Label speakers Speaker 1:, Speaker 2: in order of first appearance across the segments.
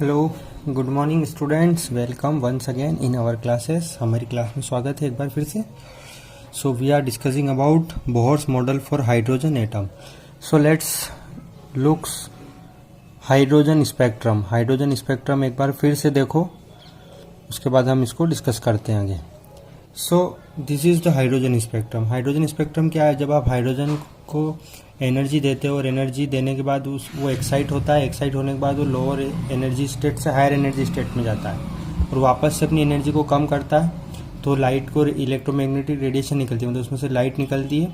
Speaker 1: Hello, good morning students, welcome once again in our classes. हमारी class में स्वागत है एक बार फिर से। So we are discussing about Bohr's model for hydrogen atom. So let's looks hydrogen spectrum. Hydrogen spectrum एक बार फिर से देखो, उसके बाद हम इसको डिस्कस करते हैं आगे। So this is the hydrogen spectrum. Hydrogen spectrum क्या है? जब आप हाइड्रोजन को एनर्जी देते हो और एनर्जी देने के बाद वो एक्साइट होता है। एक्साइट होने के बाद वो लोअर एनर्जी स्टेट से हायर एनर्जी स्टेट में जाता है और वापस से अपनी एनर्जी को कम करता है, तो लाइट को इलेक्ट्रोमैग्नेटिक रेडिएशन निकलती है, मतलब उसमें से लाइट निकलती है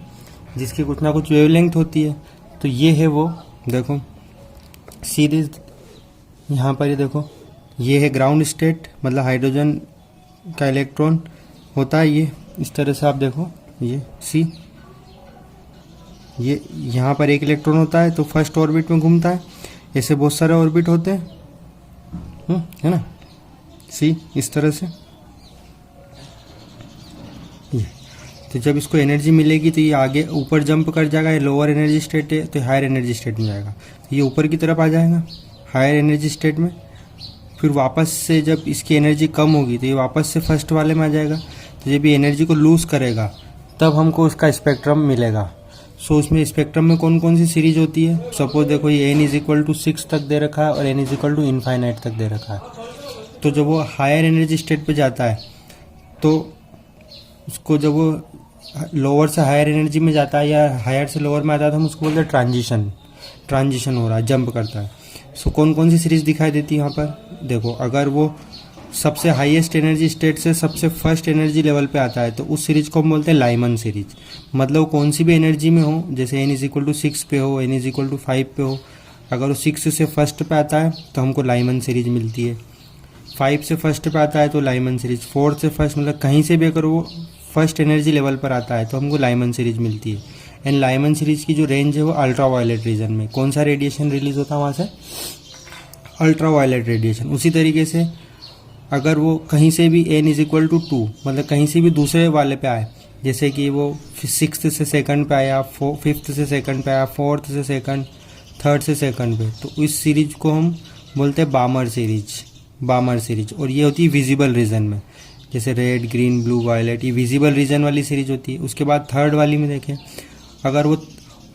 Speaker 1: जिसकी कुछ ना कुछ वेवलेंथ होती है। तो ये है वो, देखो सीरीज यहाँ पर, ये देखो ये है ग्राउंड स्टेट, मतलब हाइड्रोजन का इलेक्ट्रॉन होता है ये इस तरह से। आप देखो ये सी, ये यहाँ पर एक इलेक्ट्रॉन होता है तो फर्स्ट ऑर्बिट में घूमता है। ऐसे बहुत सारे ऑर्बिट होते हैं, है ना, सी इस तरह से। ये तो जब इसको एनर्जी मिलेगी तो ये आगे ऊपर जंप कर जाएगा। ये लोअर एनर्जी स्टेट है तो हायर एनर्जी स्टेट में जाएगा, तो ये ऊपर की तरफ आ जाएगा हायर एनर्जी स्टेट में। फिर वापस से जब इसकी एनर्जी कम होगी तो ये वापस से फर्स्ट वाले में आ जाएगा। तो जब ये एनर्जी को लूज करेगा तब हमको उसका स्पेक्ट्रम मिलेगा। सो उसमें स्पेक्ट्रम में कौन कौन सी सीरीज होती है? सपोज देखो ये n=6 तक दे रखा है और n=इनफाइनाइट तक दे रखा है। तो जब वो हायर एनर्जी स्टेट पे जाता है तो उसको, जब वो लोअर से हायर एनर्जी में जाता है या हायर से लोअर में आता है तो हम उसको बोलते हैं ट्रांजिशन हो रहा है, जंप करता है। सो कौन कौन सी सीरीज दिखाई देती है यहाँ पर? देखो, अगर वो सबसे हाईएस्ट एनर्जी स्टेट से सबसे फर्स्ट एनर्जी लेवल पे आता है तो उस सीरीज को हम बोलते हैं लाइमन सीरीज। मतलब कौन सी भी एनर्जी में हो, जैसे n=6 पे हो, n=5 पे हो, अगर वो 6 से फर्स्ट पे आता है तो हमको लाइमन सीरीज मिलती है। 5 से फर्स्ट पे आता है तो लाइमन सीरीज। 4 से फर्स्ट, मतलब कहीं से भी अगर वो फर्स्ट एनर्जी लेवल पर आता है तो हमको लाइमन सीरीज मिलती है। एंड लाइमन सीरीज की जो रेंज है वो अल्ट्रा वायलेट रीजन में। कौन सा रेडिएशन रिलीज होता है वहाँ से? Ultra violet radiation. उसी तरीके से अगर वो कहीं से भी n=2, मतलब कहीं से भी दूसरे वाले पे आए, जैसे कि वो 6th से सेकंड पे आया, 5th से सेकंड पे आया, 4th से सेकंड, 3rd से सेकंड पे, तो इस सीरीज को हम बोलते हैं बामर सीरीज। और ये होती है विजिबल रीजन में, जैसे रेड, ग्रीन, ब्लू, वायलेट, ये विजिबल रीजन वाली सीरीज होती है। उसके बाद थर्ड वाली में देखें, अगर वो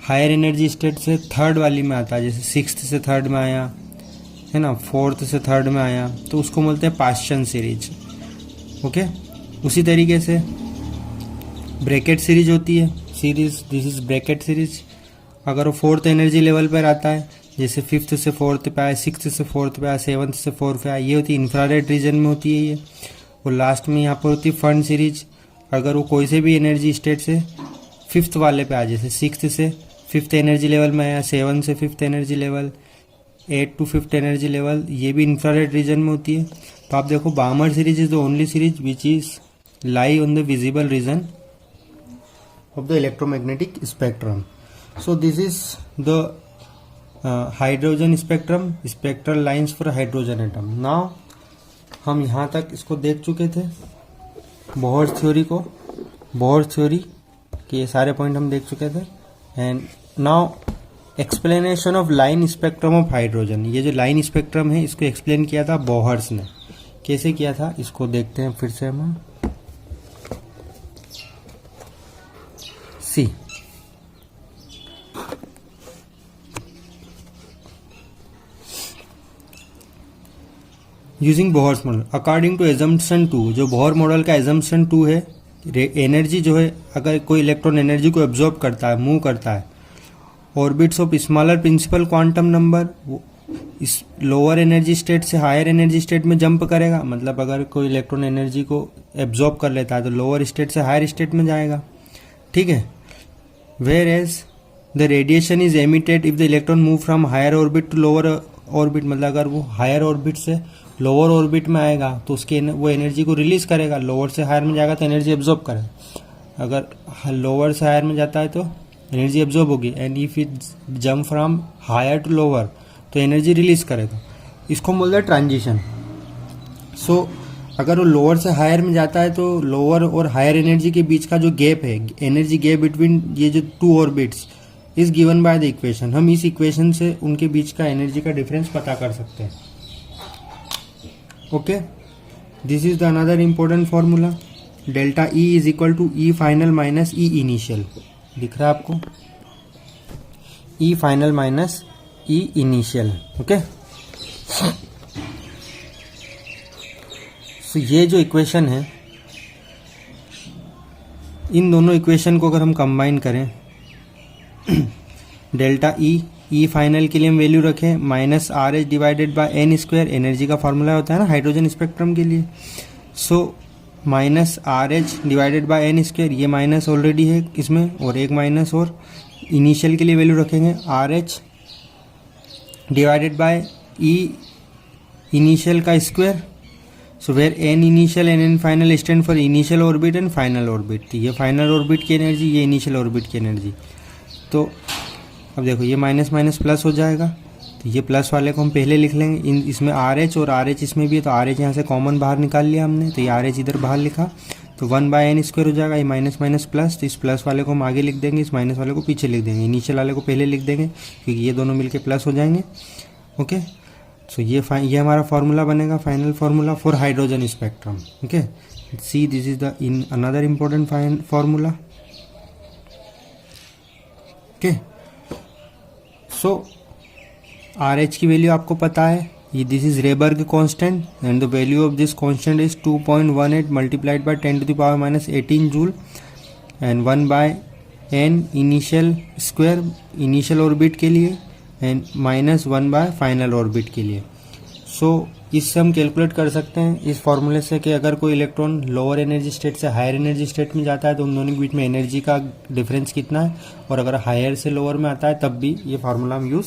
Speaker 1: हायर एनर्जी स्टेट से थर्ड वाली में आता है, जैसे 6th से थर्ड में आया, है ना, 4th से थर्ड में आया, तो उसको बोलते हैं पास्चन सीरीज। ओके, उसी तरीके से ब्रैकेट सीरीज होती है series, this is Brackett series. अगर वो 4th एनर्जी लेवल पर आता है, जैसे 5th से 4th पे आया, 6th से 4th पे आया, 7th से 4th पे आया, ये होती है इंफ्रारेड रीजन में होती है ये। और लास्ट में यहाँ पर होती है फंड सीरीज। अगर वो कोई से भी एनर्जी स्टेट से 5th वाले पे आया, जैसे 6th से 5th एनर्जी लेवल में आया, 7 से 5th energy level, 8 to 5th energy level, ये भी इंफ्रारेड रीजन में होती है। तो आप देखो, बामर series is the only series which is lie on the visible region of the electromagnetic spectrum. So this is the hydrogen spectrum, spectral lines for hydrogen atom. Now हम यहाँ तक इसको देख चुके थे, बोहर्स थ्योरी के ये सारे पॉइंट हम देख चुके थे। And now explanation of line spectrum of hydrogen. ये जो लाइन स्पेक्ट्रम है इसको एक्सप्लेन किया था बोहर्स ने। कैसे किया था इसको देखते हैं फिर से हम। See, using Bohr's model according to assumption 2, जो बोहर मॉडल का एजम्पशन 2 है, एनर्जी जो है, अगर कोई इलेक्ट्रॉन एनर्जी को एब्जॉर्ब करता है, मूव करता है, orbits of smaller principal quantum number, इस लोअर एनर्जी स्टेट से हायर एनर्जी स्टेट में जंप करेगा। मतलब अगर कोई इलेक्ट्रॉन एनर्जी को एब्जॉर्ब कर लेता है तो लोअर स्टेट से हायर स्टेट में जाएगा, ठीक है। Where as the radiation is emitted if the electron move from higher orbit to lower orbit, मतलब अगर वो हायर ऑर्बिट से लोअर ऑर्बिट में आएगा तो उसके वो एनर्जी को रिलीज करेगा। लोअर से हायर में जाएगा तो एनर्जी एब्जॉर्ब करेगा। अगर लोअर से हायर में जाता है तो एनर्जी एब्जॉर्ब होगी। And if it jump from higher to lower तो एनर्जी रिलीज करेगा। इसको बोलते हैं ट्रांजिशन। सो अगर वो लोअर से हायर में जाता है तो लोअर और हायर एनर्जी के बीच का जो गैप है, एनर्जी गैप बिटवीन ये जो two orbits is given by the equation. हम इस इक्वेशन से उनके बीच का एनर्जी का डिफरेंस पता कर सकते हैं। Okay, this is the another important formula, delta E is equal to E final minus E initial. दिख रहा है आपको, E final minus E initial. Okay, so ये जो इक्वेशन है, इन दोनों इक्वेशन को अगर हम कंबाइन करें, डेल्टा ई फाइनल के लिए हम वैल्यू रखें minus R H divided by n square, energy का फॉर्मूला होता है ना हाइड्रोजन स्पेक्ट्रम के लिए। So minus R H divided by n square, ये माइनस ऑलरेडी है इसमें, और एक माइनस, और इनिशियल के लिए वैल्यू रखेंगे R H divided by E initial का square. So where N initial and N final stand for initial orbit and final orbit. तो ये फाइनल ऑर्बिट की एनर्जी, ये इनिशियल ऑर्बिट की एनर्जी। तो अब देखो ये माइनस माइनस प्लस हो जाएगा, तो ये प्लस वाले को हम पहले लिख लेंगे। इसमें आर एच और आर एच इसमें भी है, तो आर एच यहाँ से कॉमन बाहर निकाल लिया हमने, तो ये आर एच इधर बाहर लिखा, तो 1/n स्क्वायर हो जाएगा। ये माइनस माइनस प्लस, तो इस प्लस वाले को हम आगे लिख देंगे, इस माइनस वाले को पीछे लिख देंगे, इनिशियल वाले को पहले लिख देंगे, क्योंकि ये दोनों मिलके प्लस हो जाएंगे। ओके, सो ये हमारा फार्मूला बनेगा, final formula for hydrogen spectrum. Okay, see this is the in another important formula. Okay, so R H की वैल्यू आपको पता है, ये this is Rydberg constant and the value of this constant is 2.18 multiplied by 10⁻18 joule and 1/n initial square, initial orbit के लिए, and -1 final orbit के लिए। सो इससे हम कैलकुलेट कर सकते हैं इस फॉर्मूले से कि अगर कोई इलेक्ट्रॉन लोअर एनर्जी स्टेट से हायर एनर्जी स्टेट में जाता है तो उन दोनों के बीच में एनर्जी का डिफरेंस कितना है, और अगर हायर से लोअर में आता है तब भी ये फार्मूला हम यूज़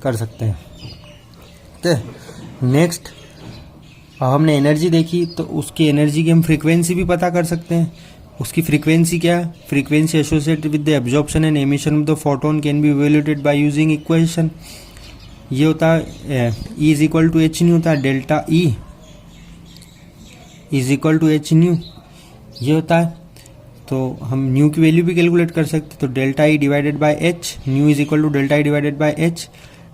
Speaker 1: कर सकते हैं। नेक्स्ट, हमने एनर्जी देखी, तो उसकी एनर्जी की हम फ्रीक्वेंसी भी पता कर सकते हैं। उसकी फ्रीक्वेंसी क्या है, frequency associated with the absorption and emission of the photon can be evaluated by using equation. ये होता है E is equal to H nu, होता है delta E is equal to H nu, ये होता है। तो हम न्यू की वैल्यू भी कैलकुलेट कर सकते हैं, तो delta E divided by h, nu is equal to delta E divided by h.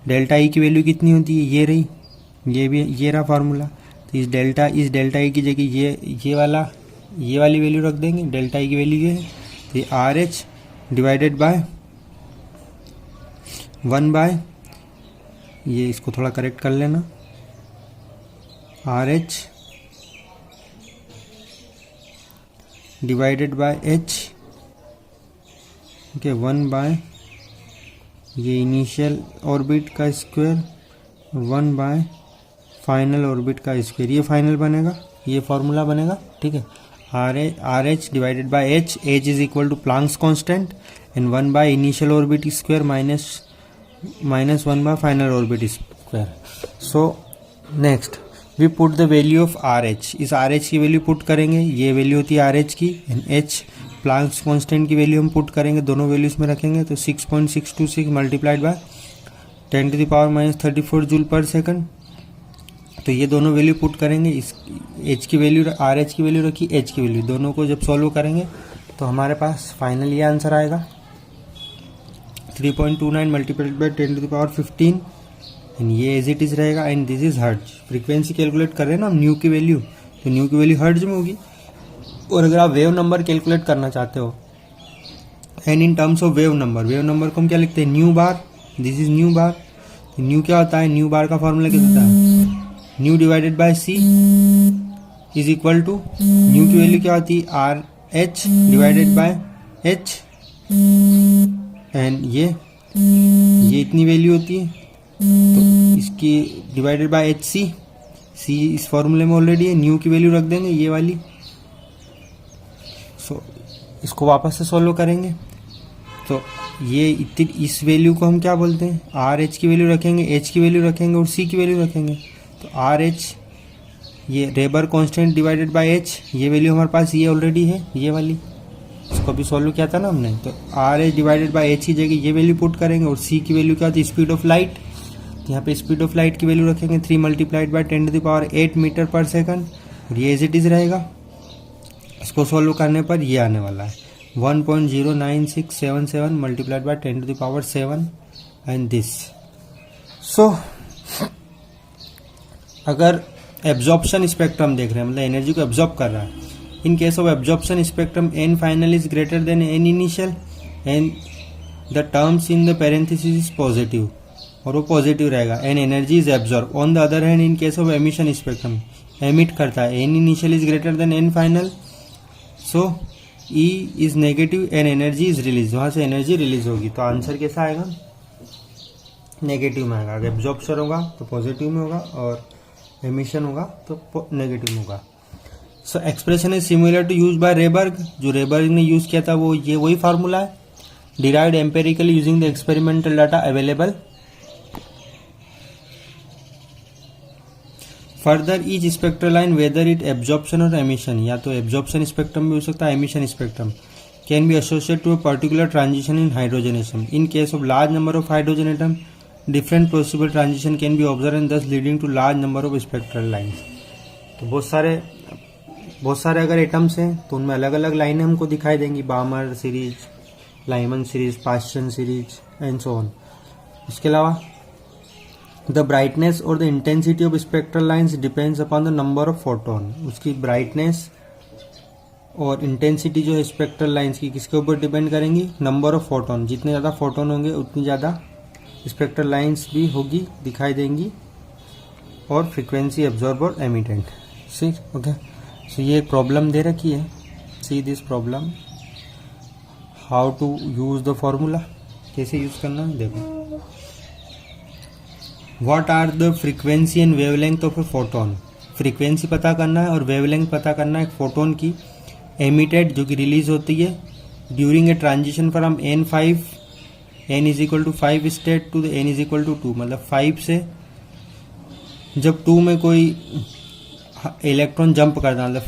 Speaker 1: Delta E की वैल्यू कितनी होती है, ये रही, ये भी ये रहा फार्मूला। तो इस डेल्टा E की जगह ये वाली वैल्यू रख देंगे, डेल्टा E की वैल्यू ये है, तो ये आर एच डिवाइडेड बाय 1/, ये इसको थोड़ा करेक्ट कर लेना, R H divided by h, okay, 1/, ये इनिशियल ऑर्बिट का स्क्वायर, 1/, फाइनल ऑर्बिट का स्क्वायर। ये फाइनल बनेगा, ये फॉर्मूला बनेगा, ठीक है। R H divided by h, h is equal to Planck's constant and 1/, initial orbit square minus 1/, final orbit square. So next we put the value of R H, इस R H की value put करेंगे, ये value होती है R H की, and H Planck's constant की value हम put करेंगे, दोनों वैल्यूज में रखेंगे, तो 6.626 मल्टीप्लाइड बाय 10⁻34 जूल पर सेकंड। तो ये दोनों वैल्यू पुट करेंगे, इस एच की वैल्यू, आर एच की वैल्यू रखी, एच की वैल्यू, दोनों को जब सॉल्व करेंगे तो हमारे पास फाइनल ये आंसर आएगा, 3.29 मल्टीप्लाइड बाय 10⁻15, एंड ये एज इट इज रहेगा, and this is hertz. Frequency calculate कर रहे हैं ना हम न्यू की वैल्यू, तो न्यू की वैल्यू हर्ट्ज में होगी। और अगर आप वेव नंबर कैलकुलेट करना चाहते हो, and in terms of wave number को हम क्या लिखते हैं, new bar, this is new bar. New क्या होता है, न्यू बार का फॉर्मूला क्या होता है, nu divided by c is equal to, nu की वैल्यू क्या होती है, R H divided by h, and ये इतनी वैल्यू होती है, तो इसकी डिवाइडेड बाय एच सी इस फॉर्मूले में ऑलरेडी है, न्यू की वैल्यू रख देंगे ये वाली। सो इसको वापस से सॉल्व करेंगे, तो ये इस वैल्यू को हम क्या बोलते हैं, आर एच की वैल्यू रखेंगे, एच की वैल्यू रखेंगे और सी की वैल्यू रखेंगे। तो आर एच, ये rebar constant divided by H, ये वैल्यू हमारे पास ये ऑलरेडी है, ये वाली, इसको भी सॉल्व किया था ना हमने। तो are H divided by H की जगह ये वैल्यू पुट करेंगे, और सी की वैल्यू क्या होती है, स्पीड ऑफ लाइट। तो यहाँ पे स्पीड ऑफ लाइट की वैल्यू रखेंगे 3 मल्टीप्लाइड बाय 10⁸ मीटर पर सेकंड, और ये एज इट इज रहेगा। इसको सॉल्व करने पर ये आने वाला है 1.09677 मल्टीप्लाइड बाय 10⁷, एंड दिस। सो अगर एब्जॉर्प्शन स्पेक्ट्रम देख रहे हैं, मतलब एनर्जी को एब्जॉर्ब कर रहा है। In case of absorption spectrum n final is greater than n initial and the terms in the parenthesis is positive, और वो पॉजिटिव रहेगा, an energy is absorb. On the other hand in case of emission spectrum emit करता है, n initial is greater than n final, so E is negative and energy is release, वहां से energy release होगी। तो answer कैसा आएगा? Negative में आएगा। अगर एब्जॉर्प्शन होगा तो पॉजिटिव में होगा और एमिशन होगा तो नेगेटिव में होगा। So expression is similar to use by Rydberg, जो रेबर्ग ने यूज किया था वो ये वही फार्मूला है। Derived empirically using the experimental data available. Further each spectral line whether it absorption और एमिशन, या तो एब्जॉर्प्शन स्पेक्ट्रम भी हो सकता है, emission spectrum, can be associated to a particular transition in hydrogen atom. In case of large number of hydrogen atom different possible transition can be observe and thus leading to large number of spectral lines. तो बहुत सारे अगर atoms हैं तो उनमें अलग अलग लाइनें हमको दिखाई देंगी, बामर series, Lyman series, Paschen series and so on. इसके अलावा द ब्राइटनेस और the intensity of spectral lines depends upon the number of photon. उसकी ब्राइटनेस और इंटेंसिटी जो है स्पेक्ट्रल लाइन्स की किसके ऊपर डिपेंड करेंगी? Number of photon. जितने ज़्यादा फोटोन होंगे उतनी ज़्यादा स्पेक्ट्रल लाइन्स भी होगी, दिखाई देंगी, और फ्रीक्वेंसी एब्जॉर्ब और एमिटेंट। सी ओके, सो ये एक प्रॉब्लम दे रखी है, see this problem, how to use the formula, कैसे यूज करना है देखो। What are the frequency and wavelength of a photon, frequency पता करना है और वेवलेंथ पता करना है एक फोटोन की, एमिटेड जो कि रिलीज होती है during a transition from n5 n is equal to 5 state to the n is equal to 2, मतलब 5 से जब 2 में कोई इलेक्ट्रॉन जंप करता है, मतलब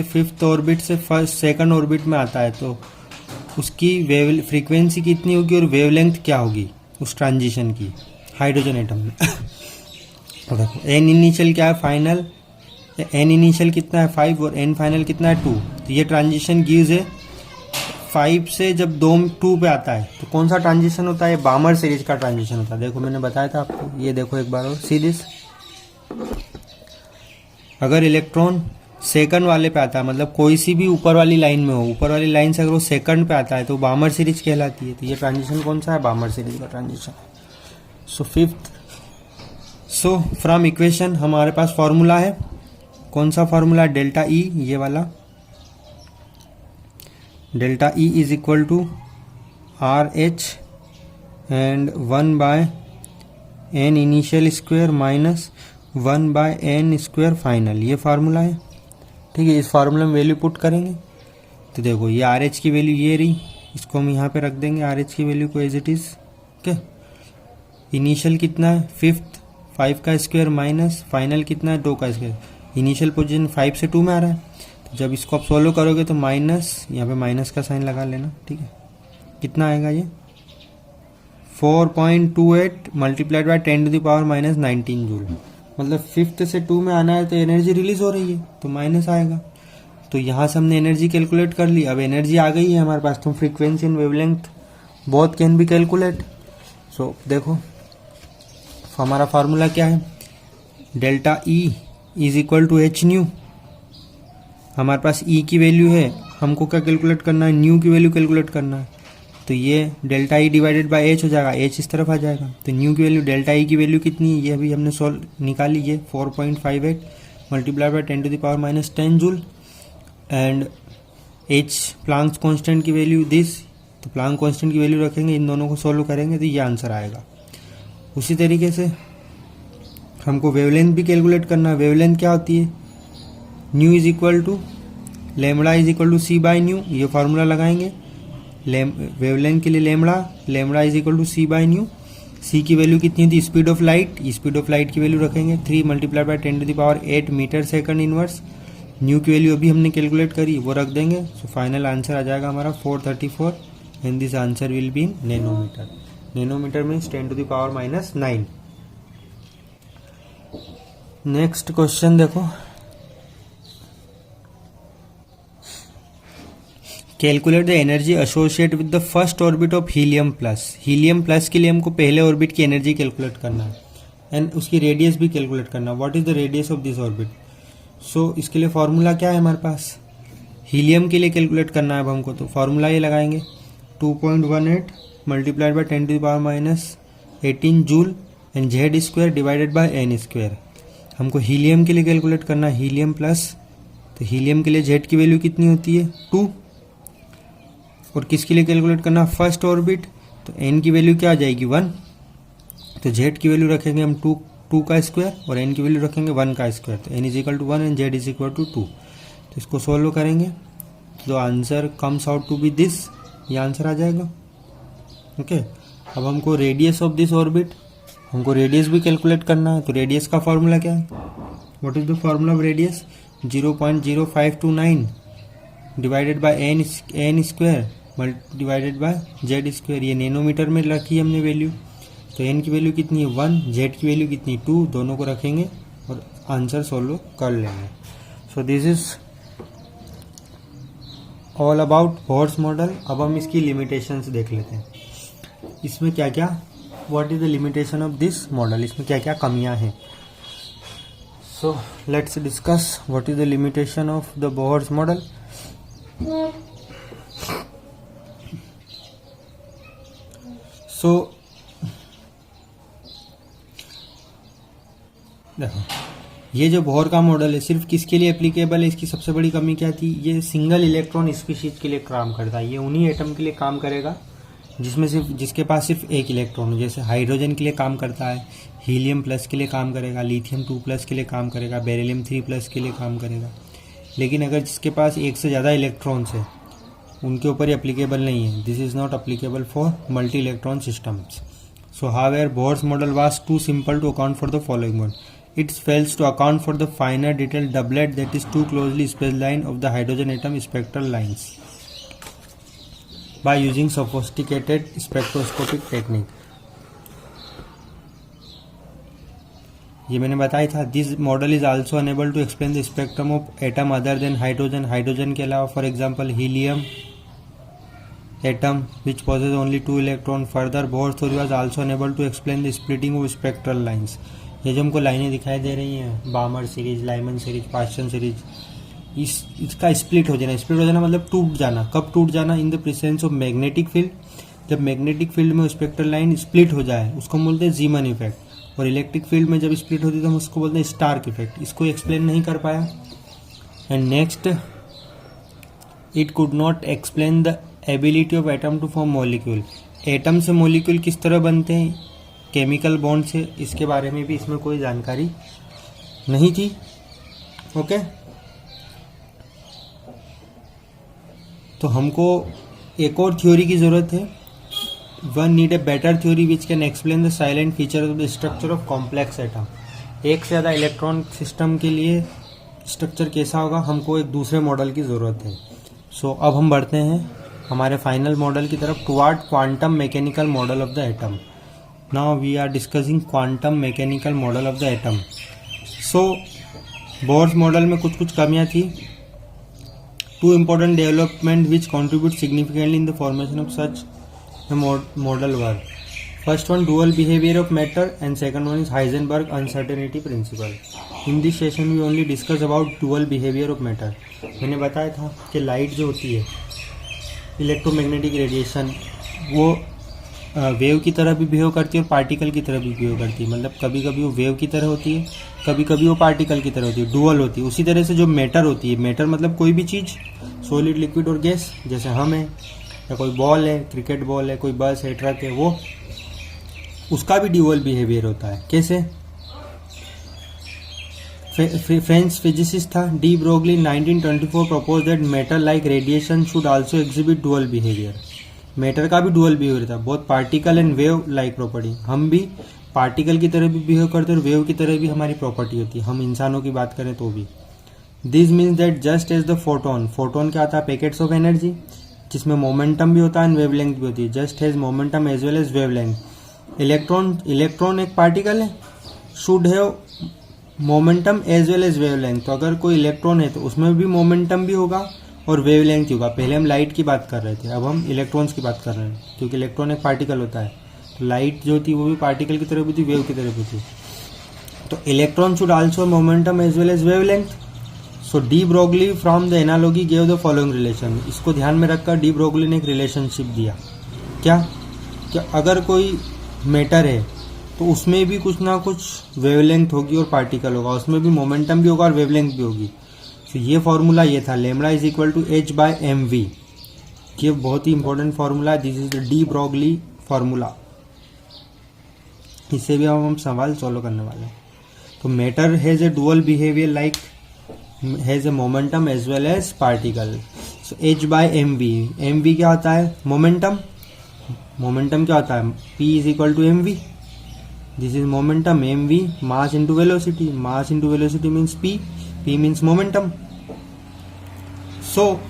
Speaker 1: फिफ्थ ऑर्बिट से फर्स्ट सेकंड ऑर्बिट में आता है, तो उसकी वेव फ्रीक्वेंसी कितनी होगी और वेवलेंथ क्या होगी उस ट्रांजिशन की हाइड्रोजन एटम में। तो देखो एन इनिशियल क्या है, फाइनल एन इनिशियल कितना है 5 और एन फाइनल कितना है 2, तो ये ट्रांजिशन गिव्स है 5 से जब 2 पे आता है तो कौन सा ट्रांजिशन होता है? बामर सीरीज का ट्रांजिशन होता है। देखो मैंने बताया था आपको, ये देखो एक बार और, सी दिस, अगर इलेक्ट्रॉन सेकंड वाले पे आता है, मतलब कोई सी भी ऊपर वाली लाइन में हो, ऊपर वाली लाइन से अगर वो सेकंड पे आता है तो बामर सीरीज कहलाती है। तो ये ट्रांजिशन कौन सा है? बामर सीरीज का transition. So fifth, so from equation हमारे पास फॉर्मूला है, कौन सा फॉर्मूला? डेल्टा ई, ये वाला, delta E is equal to R H and 1 by n initial square minus 1 by n square final, ये फार्मूला है। ठीक है, इस फार्मूला में वैल्यू पुट करेंगे तो देखो ये आर एच की वैल्यू ये रही, इसको हम यहाँ पे रख देंगे आर एच की वैल्यू को as it is. Okay, initial कितना है 5 का स्क्वायर माइनस फाइनल कितना है 2 का स्क्वायर। इनिशियल पोजीशन 5 से 2 में आ रहा है, तो जब इसको आप सोल्व करोगे तो माइनस, यहाँ पे माइनस का साइन लगा लेना। ठीक है, कितना आएगा ये 4.28 मल्टीप्लाइड बाय 10⁻⁻19 जूल, मतलब फिफ्थ से 2 में आना है तो एनर्जी रिलीज हो रही है तो माइनस आएगा। तो यहाँ से हमने एनर्जी कैलकुलेट कर ली, अब एनर्जी आ गई है हमारे पास, तो frequency and wavelength both can be calculate. So देखो हमारा फार्मूला क्या है, delta E is equal to H nu. हमारे पास ई की वैल्यू है, हमको क्या कैलकुलेट करना है? न्यू की वैल्यू कैलकुलेट करना है। तो ये delta E divided by H हो जाएगा, एच इस तरफ आ जाएगा, तो न्यू की वैल्यू, डेल्टा ई की वैल्यू कितनी है ये अभी हमने सोल्व निकाली, ये 4.58 multiply by 10⁻⁻10 joule, and H Planck's constant की वैल्यू दिस, तो प्लांक कांस्टेंट की वैल्यू रखेंगे, इन दोनों को सोल्व करेंगे तो ये आंसर आएगा। उसी तरीके से हमको वेवलेंथ भी कैलकुलेट करना है। वेवलेंथ क्या होती है? Nu is equal to lambda is equal to C by nu, ये फार्मूला लगाएंगे वेवलेंथ के लिए, lambda is equal to C by nu. C की वैल्यू कितनी थी? Speed of light, speed of light की वैल्यू रखेंगे 3 multiply by 10⁸ metre second inverse. Nu की वैल्यू अभी हमने कैलकुलेट करी, वो रख देंगे। सो फाइनल आंसर आ जाएगा हमारा 434 and this answer will be in nanometre. Nanometre means 10⁻⁹। Next question देखो, calculate the energy associate with the first orbit of helium plus. Helium plus के लिए हमको पहले ऑर्बिट की एनर्जी कैलकुलेट करना है। एंड उसकी रेडियस भी कैलकुलेट करना, what is the radius of this orbit. So इसके लिए फॉर्मूला क्या है हमारे पास, हीलियम के लिए कैलकुलेट करना है अब हमको, तो फॉर्मूला ये लगाएंगे 2.18 multiplied by 10⁻⁻18 joule and Z square divided by n square. हमको हीलियम के लिए कैलकुलेट करना है, हीलियम प्लस, तो हीलियम के लिए जेड की वैल्यू कितनी होती है 2, और किसके लिए कैलकुलेट करना फर्स्ट ऑर्बिट, तो एन की वैल्यू क्या आ जाएगी 1, तो जेड की वैल्यू रखेंगे हम 2 का स्क्वायर और एन की वैल्यू रखेंगे 1 का स्क्वायर, तो n is equal to 1 and Z is equal to 2। तो इसको सोल्व करेंगे तो answer comes out to be this, ये आंसर आ जाएगा। ओके, अब हमको रेडियस ऑफ दिस ऑर्बिट, हमको रेडियस भी कैलकुलेट करना है, तो रेडियस का फॉर्मूला क्या है, what is the formula of radius, 0.0529 divided by n square divided by Z square. ये नैनोमीटर में रखी है हमने वैल्यू, तो एन की वैल्यू कितनी है 1, जेड की वैल्यू कितनी 2, दोनों को रखेंगे और आंसर सोल्व कर लेंगे। So this is all about Bohr's model. अब हम इसकी लिमिटेशंस देख लेते हैं, इसमें क्या क्या, what is the limitation of this model, इसमें क्या क्या कमियां हैं। So let's discuss what is the limitation of the Bohr's model. So देखो, ये जो बोहर का मॉडल है सिर्फ किसके लिए एप्लीकेबल है, इसकी सबसे बड़ी कमी क्या थी, ये सिंगल इलेक्ट्रॉन स्पीशीज के लिए काम करता है, ये उन्हीं एटम के लिए काम करेगा जिसके पास सिर्फ एक इलेक्ट्रॉन हो, जैसे हाइड्रोजन के लिए काम करता है, हीलियम प्लस के लिए काम करेगा, लिथियम 2 प्लस के लिए काम करेगा, बेरिलियम 3 प्लस के लिए काम करेगा। लेकिन अगर जिसके पास एक से ज़्यादा इलेक्ट्रॉन्स है उनके ऊपर ये अप्लीकेबल नहीं है, this is not applicable for multi electron systems. So however Bohr's model was too simple to account for the following one, it fails to account for the finer detailed doublet that is too closely spaced line of the hydrogen atom spectral lines by using sophisticated spectroscopic technique। ये मैंने बताया था, this model is also unable to explain the spectrum of atom other than hydrogen, hydrogen के अलावा for example helium atom which possess only 2 electron. Further Bohr theory was also unable to explain the splitting of spectral lines. ये जो हमको लाइनें दिखाई दे रही हैं, Balmer series, Lyman series, Paschen series, इसका स्प्लिट हो जाना मतलब टूट जाना। कब टूट जाना, in the presence of magnetic field, जब मैग्नेटिक फील्ड में स्पेक्ट्रल लाइन स्प्लिट हो जाए उसको हम बोलते हैं जीमन इफेक्ट, और इलेक्ट्रिक फील्ड में जब स्प्लिट होती है तो हम उसको बोलते हैं स्टार्क इफेक्ट। इसको एक्सप्लेन नहीं कर पाया। And next, it could not explain the ability of atom to form molecule, atom से मॉलिक्यूल किस तरह बनते हैं केमिकल बॉन्ड से, इसके बारे में भी इसमें कोई जानकारी नहीं थी। ओके, तो हमको एक और थ्योरी की जरूरत है, one need a better theory which can explain the silent feature of the structure of complex atom. एक से ज़्यादा इलेक्ट्रॉन सिस्टम के लिए स्ट्रक्चर कैसा होगा, हमको एक दूसरे मॉडल की ज़रूरत है। सो अब हम बढ़ते हैं हमारे फाइनल मॉडल की तरफ, toward quantum mechanical model of the atom. Now we are discussing quantum mechanical model of the atom. So Bohr's model में कुछ कमियां थी। Two important development which contribute significantly in the formation of such a model were, first one dual behavior of matter and second one is Heisenberg uncertainty principle. In this session we only discuss about dual behavior of matter. मैंने बताया था कि light जो होती है, electromagnetic radiation, वो wave की तरह भी बिहेव करती है और पार्टिकल की तरह भी बिहेव करती है। मतलब कभी कभी वो वेव की तरह होती है, कभी कभी वो पार्टिकल की तरह होती है, डुअल होती है। उसी तरह से जो मैटर होती है, मैटर मतलब कोई भी चीज़, सॉलिड, लिक्विड और गैस, जैसे हम हैं या कोई बॉल है, क्रिकेट बॉल है, कोई बस है, ट्रक है, वो उसका भी ड्यूअल बिहेवियर होता है। कैसे? फ्रेंच फिजिसिस्ट था de Broglie 1924 propose that matter like radiation should also exhibit dual behaviour. Matter का भी डुअल बिहेवियर था, both particle and wave like property. हम भी पार्टिकल की तरह भी बिहेव करते हैं और वेव की तरह भी हमारी प्रॉपर्टी होती है, हम इंसानों की बात करें तो भी। This means that just as the photon, photon क्या आता है? पैकेट्स ऑफ एनर्जी, जिसमें मोमेंटम भी होता है एंड वेवलेंथ भी होती है। Just has momentum as well as wavelength. Electron एक पार्टिकल है, should have momentum as well as wavelength. तो अगर कोई इलेक्ट्रॉन है तो उसमें भी मोमेंटम भी होगा और वेवलेंथ होगा। पहले हम लाइट की बात कर रहे थे, अब हम इलेक्ट्रॉन्स की बात कर रहे हैं, क्योंकि इलेक्ट्रॉन एक पार्टिकल होता है। तो लाइट जो थी वो भी पार्टिकल की तरह भी थी, वेव की तरह भी थी। तो electron should also momentum as well as wavelength. So de Broglie from the analogy gave the following relation. इसको ध्यान में रखकर डी ब्रोगली ने एक रिलेशनशिप दिया. क्या अगर कोई मैटर है तो उसमें भी कुछ ना कुछ वेवलेंथ होगी और पार्टिकल होगा, उसमें भी मोमेंटम भी होगा और वेवलेंथ भी होगी. तो ये फॉर्मूला ये था, lambda is equal to H by M v. ये बहुत ही इंपॉर्टेंट फॉर्मूला है. This is the de Broglie formula. इससे भी हम सवाल सॉल्व करने वाले हैं. तो matter has a dual behaviour like has a momentum as well as particle. So h by M v. M v क्या होता है? मोमेंटम. मोमेंटम क्या होता है? P is equal to m v. This is momentum. M V mass into velocity. Mass into velocity means P. P means momentum. So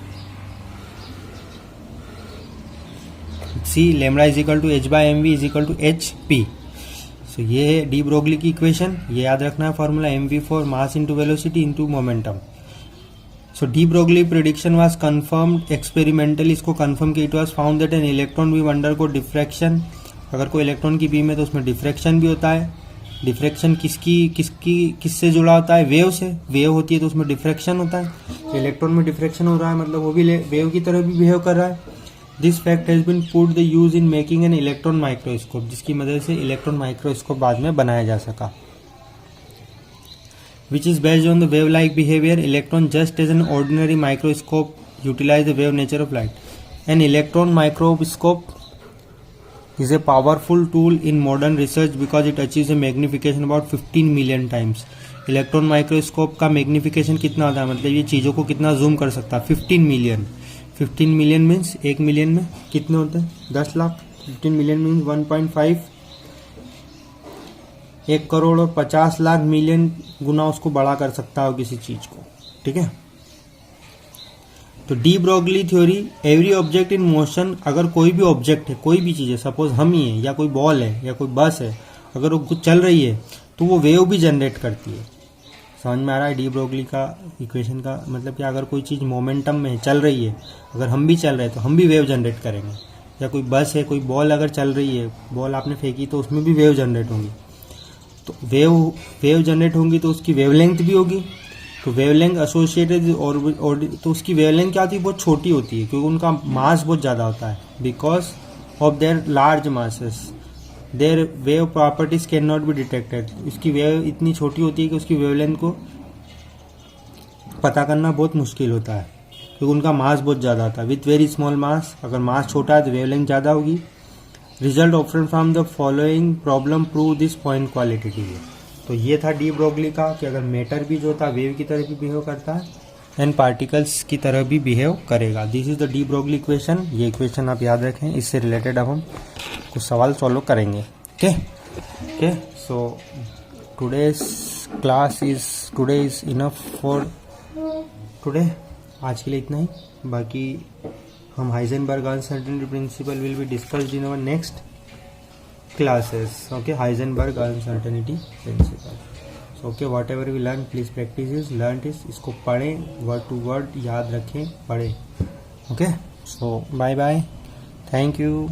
Speaker 1: see lambda is equal to H by M V is equal to H P. So ये है de Broglie की equation. ये याद रखना है formula, m v for mass into velocity into momentum. So de Broglie prediction was confirmed experimentally. इसको confirm किया. It was found that an electron beam undergo diffraction. अगर कोई इलेक्ट्रॉन की बीम है तो उसमें डिफ्रैक्शन भी होता है. डिफ्रैक्शन किससे जुड़ा होता है? वेव से. वेव होती है तो उसमें डिफ्रैक्शन होता है. इलेक्ट्रॉन में डिफ्रैक्शन हो रहा है मतलब वो भी वेव की तरह भी बिहेव कर रहा है. This fact has been put the use in making an electron microscope. जिसकी मदद से इलेक्ट्रॉन माइक्रोस्कोप बाद में बनाया जा सका. Which is based on the wave like behaviour. Electron just as an ordinary microscope utilise the wave nature of light. An electron microscope is a powerful tool in modern research because it achieves a magnification about 15 million times. Electron microscope का magnification कितना होता है? मतलब ये चीज़ों को कितना zoom कर सकता है? 15 मिलियन. 15 मिलियन मीन्स 1 मिलियन में कितने होते हैं? 10 लाख. 15 million means 1.5. 1 करोड़ और 50 लाख मिलियन गुना उसको बड़ा कर सकता है किसी चीज़ को. ठीक है. तो de Broglie theory, every object in motion. अगर कोई भी ऑब्जेक्ट है, कोई भी चीज़ है, सपोज हम ही है या कोई बॉल है या कोई बस है, अगर वो कुछ चल रही है तो वो वेव भी जनरेट करती है. समझ में आ रहा है डी ब्रोगली का इक्वेशन का मतलब कि अगर कोई चीज़ मोमेंटम में चल रही है, अगर हम भी चल रहे हैं तो हम भी वेव जनरेट करेंगे. या कोई बस है, कोई बॉल अगर चल रही है, बॉल आपने फेंकी तो उसमें भी वेव जनरेट होंगी. तो वेव जनरेट होंगी तो उसकी वेवलेंथ भी होगी. तो वेवलेंथ एसोसिएटेड और तो उसकी वेवलेंथ क्या होती है? बहुत छोटी होती है क्योंकि उनका मास बहुत ज़्यादा होता है. Because of their large masses their wave properties can not be detected. उसकी वेव इतनी छोटी होती है कि उसकी वेवलेंथ को पता करना बहुत मुश्किल होता है क्योंकि उनका मास बहुत ज़्यादा होता है. विथ वेरी स्मॉल मास, अगर मास छोटा है तो वेवलेंथ ज़्यादा होगी. Result option from the following problem prove this point qualitatively. तो ये था डी ब्रोगली का कि अगर मैटर भी जो होता है वेव की तरह भी बिहेव करता है एंड पार्टिकल्स की तरह भी बिहेव करेगा. This is the de Broglie equation. ये इक्वेशन आप याद रखें. इससे रिलेटेड अब हम कुछ सवाल सॉल्व करेंगे. Okay. So today is enough for today. आज के लिए इतना ही. बाकी हम Heisenberg uncertainty principle will be discussed in our next classes. Okay, Heisenberg uncertainty principle. So okay, whatever we learn, please practice is learned is. इसको पढ़ें, word to word याद रखें, पढ़ें. Okay, so bye bye, thank you.